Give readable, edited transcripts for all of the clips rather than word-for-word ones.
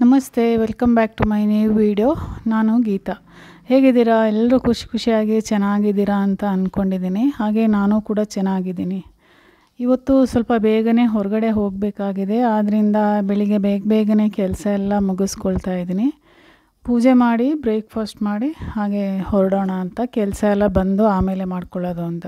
ನಮಸ್ತೆ, welcome back to my new video. ನಾನು ಗೀತಾ. ಹೇಗಿದ್ದೀರಾ? ಎಲ್ಲರೂ ಖುಷಿಯಾಗಿ ಚೆನ್ನಾಗಿದ್ದೀರಾ ಅಂತ ಅಂದ್ಕೊಂಡಿದ್ದೀನಿ. ಹಾಗೆ ನಾನು ಕೂಡ ಚೆನ್ನಾಗಿದ್ದೀನಿ. ಇವತ್ತು ಸ್ವಲ್ಪ ಬೇಗನೆ ಹೊರಗಡೆ ಹೋಗಬೇಕಾಗಿದೆ. ಆದ್ದರಿಂದ ಬೆಳಿಗ್ಗೆ ಬೇಗನೆ ಕೆಲಸ ಎಲ್ಲ ಮುಗಿಸ್ಕೊಳ್ತಾ ಇದ್ದೀನಿ. ಪೂಜೆ ಮಾಡಿ ಬ್ರೇಕ್ಫಾಸ್ಟ್ ಮಾಡಿ ಹಾಗೆ ಹೊರಡೋಣ ಅಂತ. ಕೆಲಸ ಎಲ್ಲ ಬಂದು ಆಮೇಲೆ ಮಾಡ್ಕೊಳ್ಳೋದು ಅಂತ.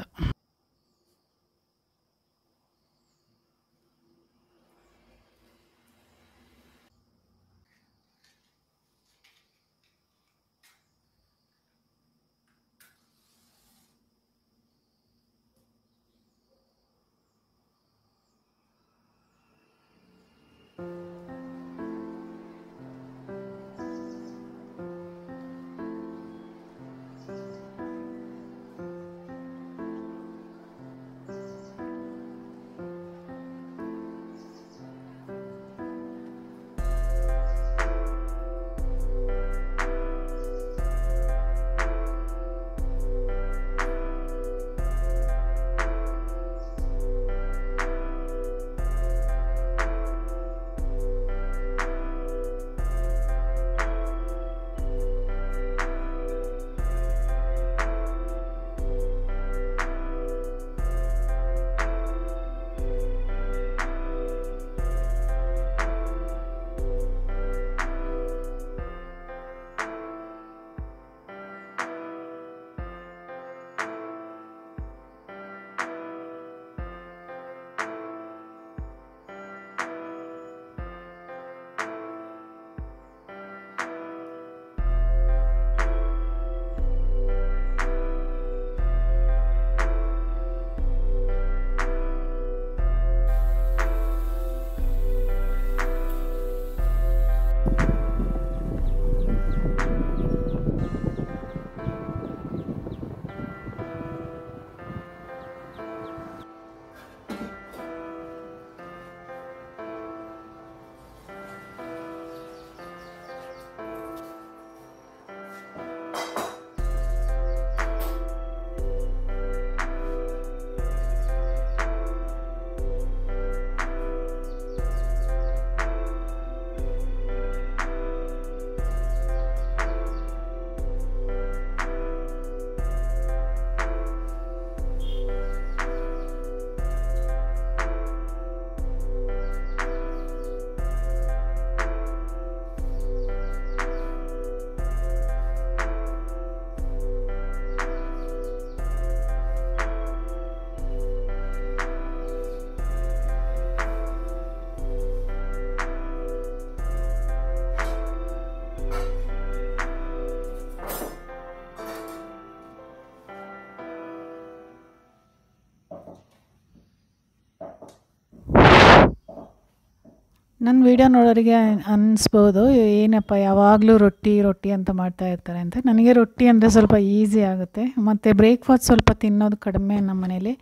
ನನ್ನ ವಿಡಿಯೋ ನೋಡೋರಿಗೆ ಅನ್ನಿಸ್ಬೋದು, ಏನಪ್ಪ ಯಾವಾಗಲೂ ರೊಟ್ಟಿ ಅಂತ ಮಾಡ್ತಾ ಇರ್ತಾರೆ ಅಂತ. ನನಗೆ ರೊಟ್ಟಿ ಅಂದರೆ ಸ್ವಲ್ಪ ಈಸಿ ಆಗುತ್ತೆ. ಮತ್ತು ಬ್ರೇಕ್ಫಾಸ್ಟ್ ಸ್ವಲ್ಪ ತಿನ್ನೋದು ಕಡಿಮೆ ನಮ್ಮ ಮನೇಲಿ.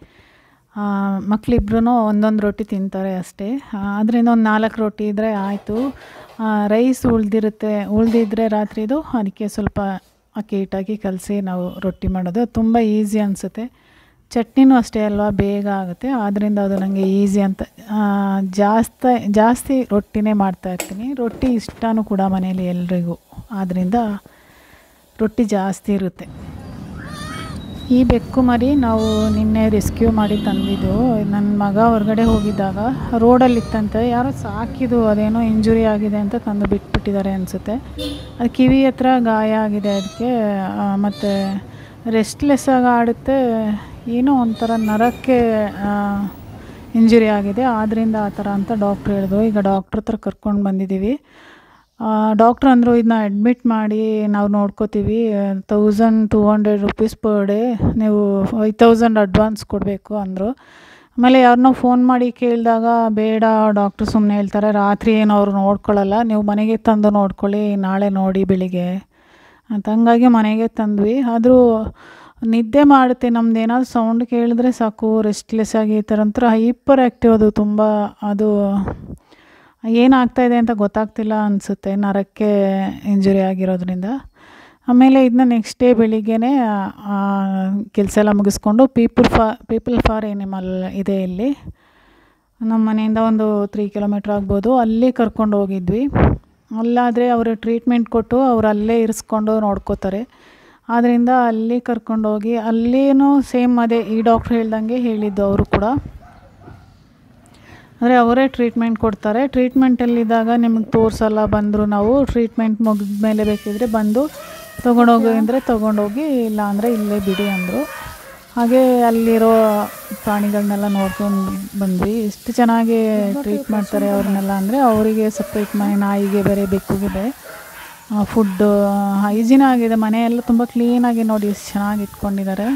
ಮಕ್ಕಳಿಬ್ರು ಒಂದೊಂದು ರೊಟ್ಟಿ ತಿಂತಾರೆ ಅಷ್ಟೇ. ಅದರಿಂದ ಒಂದು 4 ರೊಟ್ಟಿ ಇದ್ದರೆ ಆಯಿತು. ರೈಸ್ ಉಳಿದಿದ್ರೆ ರಾತ್ರಿದು, ಅದಕ್ಕೆ ಸ್ವಲ್ಪ ಅಕ್ಕಿ ಹಿಟ್ಟಾಗಿ ಕಲಸಿ ನಾವು ರೊಟ್ಟಿ ಮಾಡೋದು. ತುಂಬ ಈಸಿ ಅನಿಸುತ್ತೆ. ಚಟ್ನಿನೂ ಅಷ್ಟೇ ಅಲ್ವಾ, ಬೇಗ ಆಗುತ್ತೆ. ಆದ್ದರಿಂದ ಅದು ನನಗೆ ಈಸಿ ಅಂತ ಜಾಸ್ತಿ ರೊಟ್ಟಿನೇ ಮಾಡ್ತಾಯಿರ್ತೀನಿ. ರೊಟ್ಟಿ ಇಷ್ಟನೂ ಕೂಡ ಮನೇಲಿ ಎಲ್ರಿಗೂ, ಆದ್ದರಿಂದ ರೊಟ್ಟಿ ಜಾಸ್ತಿ ಇರುತ್ತೆ. ಈ ಬೆಕ್ಕು ಮರಿ ನಾವು ನಿನ್ನೆ ರೆಸ್ಕ್ಯೂ ಮಾಡಿ ತಂದಿದ್ದು. ನನ್ನ ಮಗ ಹೊರಗಡೆ ಹೋಗಿದ್ದಾಗ ರೋಡಲ್ಲಿತ್ತಂತೆ, ಯಾರೋ ಸಾಕಿದ್ದು ಅದೇನೋ ಇಂಜುರಿ ಆಗಿದೆ ಅಂತ ತಂದು ಬಿಟ್ಬಿಟ್ಟಿದ್ದಾರೆ ಅನಿಸುತ್ತೆ. ಅದು ಕಿವಿ ಹತ್ರ ಗಾಯ ಆಗಿದೆ ಅದಕ್ಕೆ. ಮತ್ತು ರೆಸ್ಟ್ಲೆಸ್ ಆಗಿ ಆಡುತ್ತೆ, ಏನೋ ಒಂಥರ ನರಕ್ಕೆ ಇಂಜುರಿ ಆಗಿದೆ. ಆದ್ದರಿಂದ ಆ ಥರ ಅಂತ ಡಾಕ್ಟ್ರು ಹೇಳಿದ್ರು. ಈಗ ಡಾಕ್ಟ್ರ್ ಹತ್ರ ಕರ್ಕೊಂಡು ಬಂದಿದ್ದೀವಿ. ಡಾಕ್ಟ್ರು ಅಂದರು, ಇದನ್ನ ಅಡ್ಮಿಟ್ ಮಾಡಿ ನಾವು ನೋಡ್ಕೋತೀವಿ. 1200 ರೂಪೀಸ್ ಪರ್ ಡೇ, ನೀವು 5000 ಅಡ್ವಾನ್ಸ್ ಕೊಡಬೇಕು ಅಂದರು. ಆಮೇಲೆ ಯಾರನ್ನೋ ಫೋನ್ ಮಾಡಿ ಕೇಳಿದಾಗ, ಬೇಡ ಡಾಕ್ಟ್ರು ಸುಮ್ಮನೆ ಹೇಳ್ತಾರೆ, ರಾತ್ರಿ ಏನು ಅವ್ರು ನೋಡ್ಕೊಳ್ಳಲ್ಲ, ನೀವು ಮನೆಗೆ ತಂದು ನೋಡ್ಕೊಳ್ಳಿ, ನಾಳೆ ನೋಡಿ ಬೆಳಿಗ್ಗೆ ಅಂತ. ಹಂಗಾಗಿ ಮನೆಗೆ ತಂದ್ವಿ. ಆದರೂ ನಿದ್ದೆ ಮಾಡುತ್ತೆ. ನಮ್ದು ಏನಾದರೂ ಸೌಂಡ್ ಕೇಳಿದ್ರೆ ಸಾಕು ರೆಸ್ಟ್ಲೆಸ್ ಆಗಿ ಈ ಥರ ಒಂಥರ ಹೈಪರ್ ಆ್ಯಕ್ಟಿವ್. ಅದು ತುಂಬ ಅದು ಏನಾಗ್ತಾಯಿದೆ ಅಂತ ಗೊತ್ತಾಗ್ತಿಲ್ಲ ಅನಿಸುತ್ತೆ, ನರಕ್ಕೆ ಇಂಜುರಿ ಆಗಿರೋದ್ರಿಂದ. ಆಮೇಲೆ ಇದನ್ನ ನೆಕ್ಸ್ಟ್ ಡೇ ಬೆಳಿಗ್ಗೆನೇ ಕೆಲಸ ಎಲ್ಲ ಮುಗಿಸ್ಕೊಂಡು ಪೀಪಲ್ ಫಾರ್ ಎನಿಮಲ್ ಇದೆ ಇಲ್ಲಿ ನಮ್ಮ ಮನೆಯಿಂದ ಒಂದು 3 ಕಿಲೋಮೀಟ್ರ್ ಆಗ್ಬೋದು, ಅಲ್ಲಿ ಕರ್ಕೊಂಡು ಹೋಗಿದ್ವಿ. ಅಲ್ಲಾದರೆ ಅವರು ಟ್ರೀಟ್ಮೆಂಟ್ ಕೊಟ್ಟು ಅವ್ರು ಅಲ್ಲೇ ಇರಿಸ್ಕೊಂಡು ನೋಡ್ಕೋತಾರೆ. ಆದ್ದರಿಂದ ಅಲ್ಲಿ ಕರ್ಕೊಂಡೋಗಿ ಅಲ್ಲಿಯೂ ಸೇಮ್ ಅದೇ ಈ ಡಾಕ್ಟ್ರ್ ಹೇಳ್ದಂಗೆ ಹೇಳಿದ್ದು ಅವರು ಕೂಡ. ಅಂದರೆ ಅವರೇ ಟ್ರೀಟ್ಮೆಂಟ್ ಕೊಡ್ತಾರೆ. ಟ್ರೀಟ್ಮೆಂಟಲ್ಲಿದ್ದಾಗ ನಿಮಗೆ ತೋರಿಸಲ್ಲ ಬಂದರು ನಾವು ಟ್ರೀಟ್ಮೆಂಟ್ ಮುಗಿದ ಮೇಲೆ ಬೇಕಿದ್ದರೆ ಬಂದು ತೊಗೊಂಡೋಗಿ ಅಂದರೆ ತೊಗೊಂಡೋಗಿ, ಇಲ್ಲ ಅಂದರೆ ಇಲ್ಲೇ ಬಿಡಿ ಅಂದರು. ಹಾಗೆ ಅಲ್ಲಿರೋ ಪ್ರಾಣಿಗಳನ್ನೆಲ್ಲ ನೋಡ್ಕೊಂಡು ಬಂದ್ವಿ. ಎಷ್ಟು ಚೆನ್ನಾಗಿ ಟ್ರೀಟ್ ಮಾಡ್ತಾರೆ ಅವ್ರನ್ನೆಲ್ಲ. ಅಂದರೆ ಅವರಿಗೆ ಸಪ್ರೇಟ್ ಮನೆ, ನಾಯಿಗೆ ಬೇರೆ, ಬೆಕ್ಕಿಗೆ ಬೇರೆ ಫುಡ್ಡು ಹೈಜಿನ್ ಆಗಿದೆ. ಮನೆಯೆಲ್ಲ ತುಂಬ ಕ್ಲೀನಾಗಿ ನೋಡಿ ಎಷ್ಟು ಚೆನ್ನಾಗಿ ಇಟ್ಕೊಂಡಿದ್ದಾರೆ.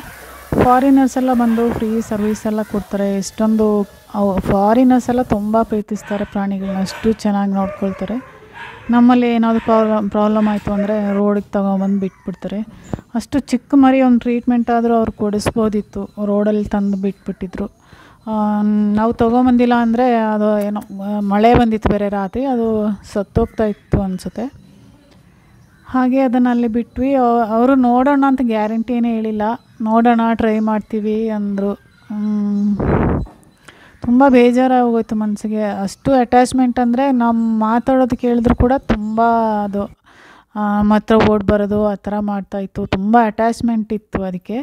ಫಾರಿನರ್ಸ್ ಎಲ್ಲ ಬಂದು ಫ್ರೀ ಸರ್ವಿಸ್ ಎಲ್ಲ ಕೊಡ್ತಾರೆ. ಎಷ್ಟೊಂದು ಫಾರಿನರ್ಸ್ ಎಲ್ಲ ತುಂಬ ಪ್ರೀತಿಸ್ತಾರೆ ಪ್ರಾಣಿಗಳನ್ನ, ಅಷ್ಟು ಚೆನ್ನಾಗಿ ನೋಡ್ಕೊಳ್ತಾರೆ. ನಮ್ಮಲ್ಲಿ ಏನಾದರೂ ಪ್ರಾಬ್ಲಮ್ ಆಯಿತು ಅಂದರೆ ರೋಡಿಗೆ ತಗೊಂಬಂದು ಬಿಟ್ಬಿಡ್ತಾರೆ. ಅಷ್ಟು ಚಿಕ್ಕ ಮರಿ ಒಂದು ಟ್ರೀಟ್ಮೆಂಟ್ ಆದರೂ ಅವ್ರು ಕೊಡಿಸ್ಬೋದಿತ್ತು, ರೋಡಲ್ಲಿ ತಂದು ಬಿಟ್ಬಿಟ್ಟಿದ್ರು. ನಾವು ತೊಗೊಂಬಂದಿಲ್ಲ ಅಂದರೆ ಅದು ಏನೋ ಮಳೆ ಬಂದಿತ್ತು ಬೇರೆ ರಾತ್ರಿ, ಅದು ಸತ್ತೋಗ್ತಾ ಇತ್ತು ಅನಿಸುತ್ತೆ. ಹಾಗೆ ಅದನ್ನು ಅಲ್ಲಿ ಬಿಟ್ವಿ. ಅವರು ನೋಡೋಣ ಅಂತ ಗ್ಯಾರಂಟಿನೇ ಹೇಳಿಲ್ಲ, ನೋಡೋಣ ಟ್ರೈ ಮಾಡ್ತೀವಿ ಅಂದರು. ತುಂಬ ಬೇಜಾರಾಗೋಯ್ತು ಮನಸ್ಸಿಗೆ. ಅಷ್ಟು ಅಟ್ಯಾಚ್ಮೆಂಟ್ ಅಂದರೆ ನಮ್ಮ ಮಾತಾಡೋದು ಕೇಳಿದ್ರು ಕೂಡ ತುಂಬ ಅದು ನಮ್ಮ ಹತ್ರ ಓಡಿ ಬರೋದು ಆ ಥರ ಮಾಡ್ತಾಯಿತ್ತು. ತುಂಬ ಅಟ್ಯಾಚ್ಮೆಂಟ್ ಇತ್ತು. ಅದಕ್ಕೆ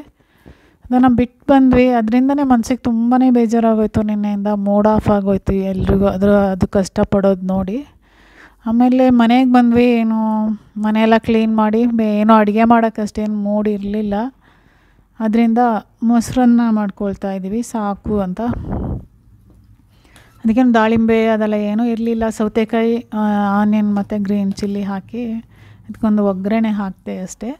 ಅದನ್ನು ಬಿಟ್ಟು ಬಂದ್ವಿ. ಅದರಿಂದನೇ ಮನಸ್ಸಿಗೆ ತುಂಬಾ ಬೇಜಾರಾಗೋಯ್ತು. ನಿನ್ನೆಯಿಂದ ಮೂಡ್ ಆಫ್ ಆಗೋಯ್ತು ಎಲ್ರಿಗೂ ಅದು ಕಷ್ಟಪಡೋದು ನೋಡಿ. ಆಮೇಲೆ ಮನೆಗೆ ಬಂದ್ವಿ. ಏನು ಮನೆಯೆಲ್ಲ ಕ್ಲೀನ್ ಮಾಡಿ ಏನೋ ಅಡುಗೆ ಮಾಡೋಕ್ಕಷ್ಟೇನು ಮೂಡ್ ಇರಲಿಲ್ಲ. ಅದರಿಂದ ಮೊಸರನ್ನ ಮಾಡ್ಕೊಳ್ತಾ ಇದ್ದೀವಿ ಸಾಕು ಅಂತ. ಅದಕ್ಕೇನು ದಾಳಿಂಬೆ ಅದೆಲ್ಲ ಏನೂ ಇರಲಿಲ್ಲ. ಸೌತೆಕಾಯಿ, ಆನಿಯನ್ ಮತ್ತು ಗ್ರೀನ್ ಚಿಲ್ಲಿ ಹಾಕಿ ಅದಕ್ಕೊಂದು ಒಗ್ಗರಣೆ ಹಾಕಿದೆ ಅಷ್ಟೇ.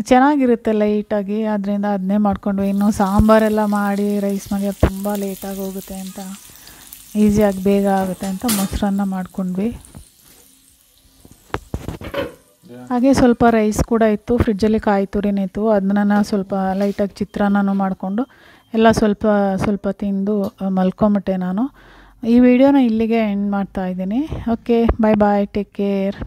ಚೆನ್ನಾಗಿರುತ್ತೆ ಲೈಟಾಗಿ. ಅದರಿಂದ ಅದನ್ನೇ ಮಾಡ್ಕೊಂಡ್ವಿ. ಇನ್ನು ಸಾಂಬಾರೆಲ್ಲ ಮಾಡಿ ರೈಸ್ ಮಾಡಿ ಅದು ತುಂಬ ಲೇಟಾಗಿ ಹೋಗುತ್ತೆ ಅಂತ, ಈಸಿಯಾಗಿ ಬೇಗ ಆಗುತ್ತೆ ಅಂತ ಮೊಸರನ್ನ ಮಾಡ್ಕೊಂಡ್ವಿ. ಹಾಗೆ ಸ್ವಲ್ಪ ರೈಸ್ ಕೂಡ ಇತ್ತು, ಫ್ರಿಡ್ಜಲ್ಲಿ ಕಾಯಿ ತುರಿನೇ ಇತ್ತು. ಅದನ್ನ ಸ್ವಲ್ಪ ಲೈಟಾಗಿ ಚಿತ್ರಾನ್ನನೂ ಮಾಡಿಕೊಂಡು ಎಲ್ಲ ಸ್ವಲ್ಪ ಸ್ವಲ್ಪ ತಿಂದು ಮಲ್ಕೊಂಬಿಟ್ಟೆ ನಾನು. ಈ ವಿಡಿಯೋನ ಇಲ್ಲಿಗೆ ಎಂಡ್ ಮಾಡ್ತಾಯಿದ್ದೀನಿ. ಓಕೆ, ಬಾಯ್ ಬಾಯ್, ಟೇಕ್ ಕೇರ್.